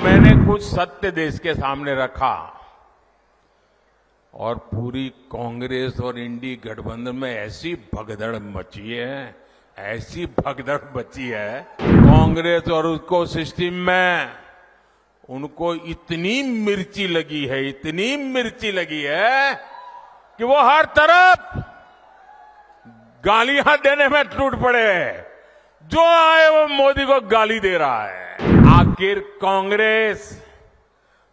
मैंने कुछ सत्य देश के सामने रखा और पूरी कांग्रेस और इंडी गठबंधन में ऐसी भगदड़ मची है, ऐसी भगदड़ मची है। कांग्रेस और उसको सिस्टम में उनको इतनी मिर्ची लगी है, इतनी मिर्ची लगी है कि वो हर तरफ गालियां देने में टूट पड़े। जो आए वो मोदी को गाली दे रहा है। आखिर कांग्रेस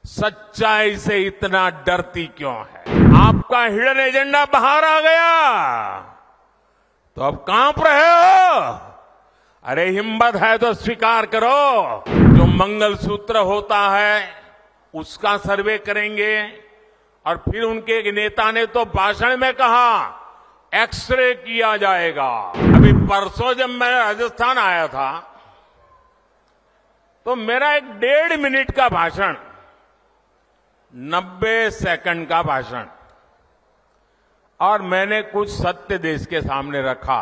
सच्चाई से इतना डरती क्यों है? आपका हिडन एजेंडा बाहर आ गया तो अब कांप रहे हो? अरे हिम्मत है तो स्वीकार करो। जो मंगलसूत्र होता है उसका सर्वे करेंगे और फिर उनके एक नेता ने तो भाषण में कहा एक्सरे किया जाएगा। अभी परसों जब मैं राजस्थान आया था तो मेरा एक 1.5 मिनट का भाषण, 90 सेकंड का भाषण, और मैंने कुछ सत्य देश के सामने रखा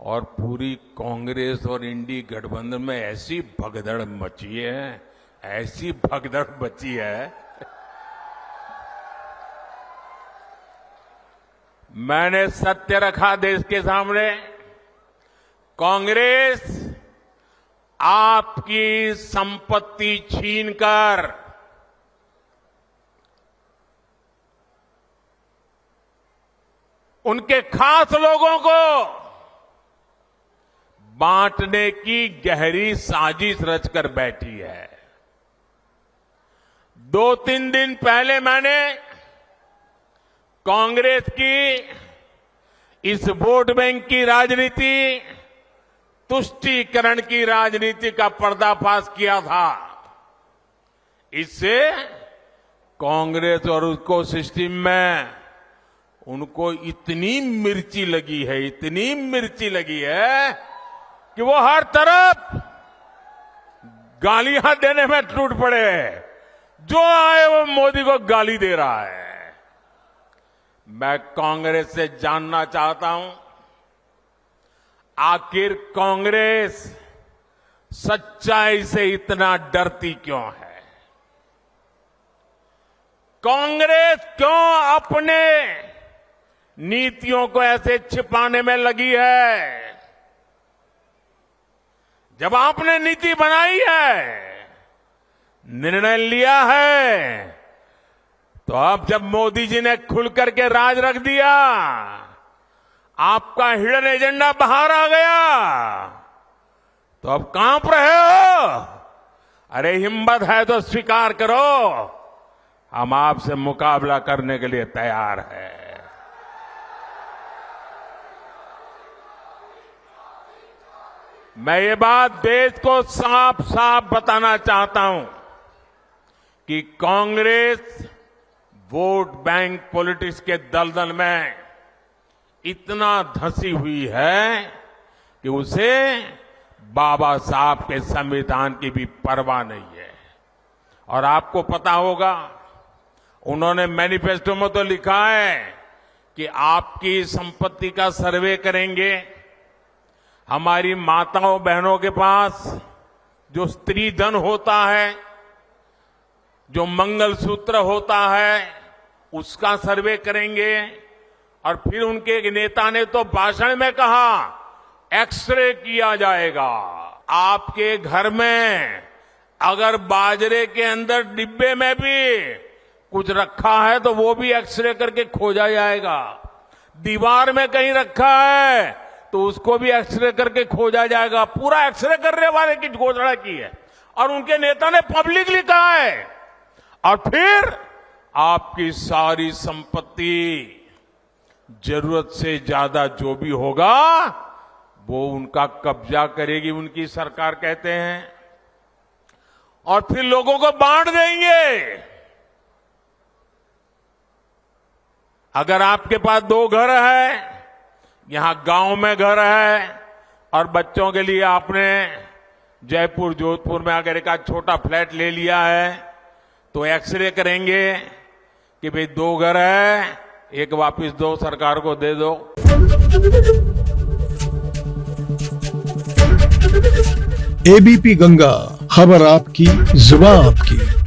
और पूरी कांग्रेस और इंडी गठबंधन में ऐसी भगदड़ मची है, ऐसी भगदड़ मची है। मैंने सत्य रखा देश के सामने। कांग्रेस आपकी संपत्ति छीनकर उनके खास लोगों को बांटने की गहरी साजिश रचकर बैठी है। 2-3 दिन पहले मैंने कांग्रेस की इस वोट बैंक की राजनीति, तुष्टीकरण की राजनीति का पर्दाफाश किया था। इससे कांग्रेस और उसको सिस्टम में उनको इतनी मिर्ची लगी है, इतनी मिर्ची लगी है कि वो हर तरफ गालियां देने में टूट पड़े। जो आए वो मोदी को गाली दे रहा है। मैं कांग्रेस से जानना चाहता हूं, आखिर कांग्रेस सच्चाई से इतना डरती क्यों है? कांग्रेस क्यों अपने नीतियों को ऐसे छिपाने में लगी है? जब आपने नीति बनाई है, निर्णय लिया है, तो अब जब मोदी जी ने खुल करके राज रख दिया, आपका हिडन एजेंडा बाहर आ गया तो अब कांप रहे हो? अरे हिम्मत है तो स्वीकार करो, हम आपसे मुकाबला करने के लिए तैयार हैं। मैं ये बात देश को साफ साफ बताना चाहता हूं कि कांग्रेस वोट बैंक पॉलिटिक्स के दलदल में इतना धंसी हुई है कि उसे बाबा साहब के संविधान की भी परवाह नहीं है। और आपको पता होगा, उन्होंने मैनिफेस्टो में तो लिखा है कि आपकी संपत्ति का सर्वे करेंगे। हमारी माताओं बहनों के पास जो स्त्री धन होता है, जो मंगलसूत्र होता है, उसका सर्वे करेंगे। और फिर उनके एक नेता ने तो भाषण में कहा एक्सरे किया जाएगा। आपके घर में अगर बाजरे के अंदर डिब्बे में भी कुछ रखा है तो वो भी एक्सरे करके खोजा जाएगा। दीवार में कहीं रखा है तो उसको भी एक्सरे करके खोजा जाएगा। पूरा एक्सरे करने वाले की घोषणा की है और उनके नेता ने पब्लिकली कहा है। और फिर आपकी सारी संपत्ति, जरूरत से ज्यादा जो भी होगा वो उनका कब्जा करेगी उनकी सरकार, कहते हैं, और फिर लोगों को बांट देंगे। अगर आपके पास 2 घर है, यहां गांव में घर है, और बच्चों के लिए आपने जयपुर जोधपुर में अगर एक छोटा फ्लैट ले लिया है तो एक्सरे करेंगे कि भाई 2 घर है, एक वापस दो, सरकार को दे दो। एबीपी गंगा, खबर आपकी, जुबान आपकी।